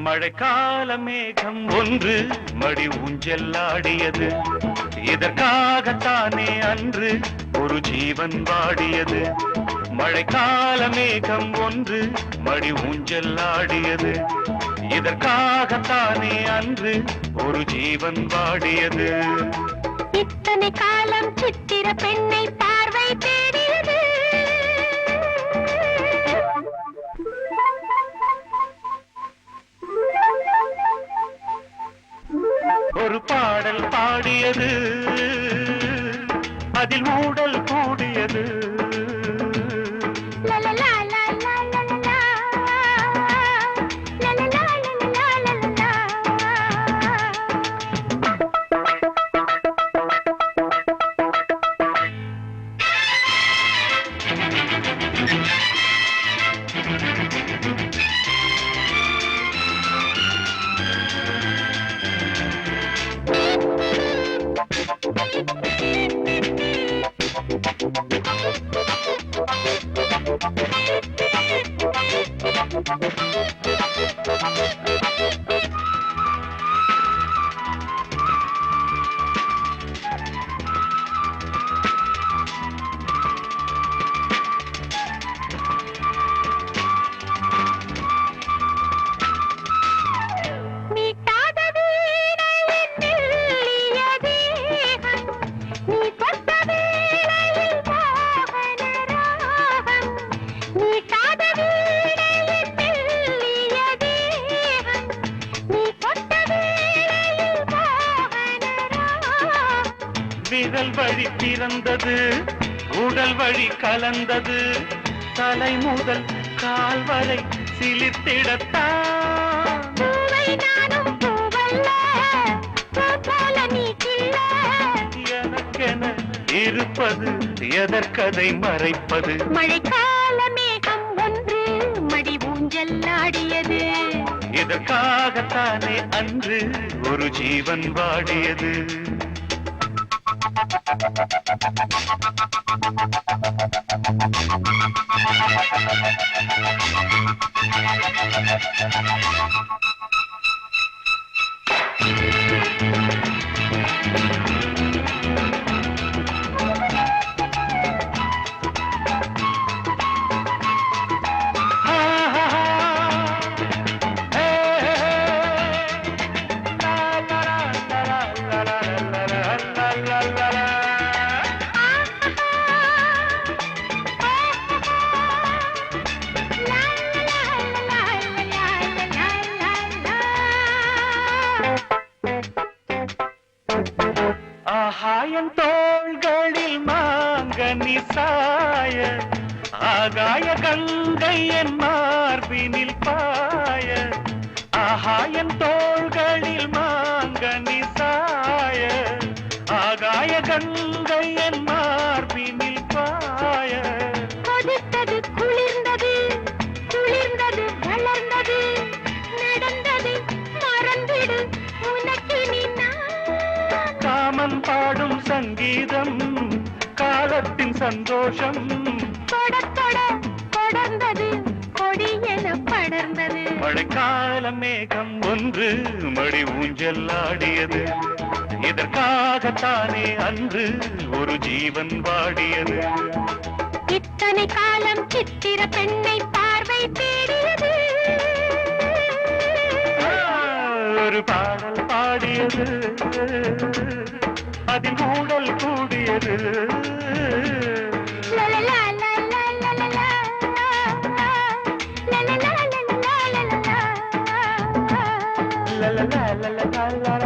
மழைக்கால மேகம் ஒன்று மடி ஊஞ்செல்லாடியது. இதற்காகத்தானே அன்று ஒரு ஜீவன் வாடியது. மழைக்கால மேகம் ஒன்று மடி ஊஞ்செல்லாடியது. இதற்காகத்தானே அன்று ஒரு ஜீவன் வாடியது. இத்தனை காலம் சித்திர பெண்ணை பார்வை தேடியது. ஒரு பாடல் பாடியது, அதில் ஊடல் கூடியது. விரல் வழி பிறந்தது, உடல் வழி கலந்தது. தலை முதல் கால் வரை சிலிர்த்திடத்தான். எனக்கென இருப்பது எதற்கதை மறைப்பது? மழைக்கால மேகம் ஒன்று மடி ஊஞ்செல்லாடியது. இதற்காகத்தானே அன்று ஒரு ஜீவன் வாடியது. ஆகாயம் தோள்களில் மாங்கனி சாய, ஆகாய கங்கை என் மார்பினில் பாய. ஆகாயம் தோள்களில் மாங்கனி சாய, ஆகாய கங்கை என் மார்பினில் பாய. கொதித்தது, குளிர்ந்தது, குளிர்ந்தது, வளர்ந்தது, நடந்தது, மறந்திடு உனக்கு நீ. காமன் பாடும் சங்கீதம், காலத்தின் சந்தோஷம். தொட தொட தொடர்ந்தது, கொடியென படர்ந்தது. மழைக்கால மேகம் ஒன்று மடி ஊஞ்செல்லாடியது. இதற்காகத்தானே அன்று ஒரு ஜீவன் வாடியது. இத்தனை காலம் சித்திர பெண்ணை பார்வை தேடியது. ஒரு பாடல் பாடியது, அதில் ஊடல் கூடியது. la la la la la la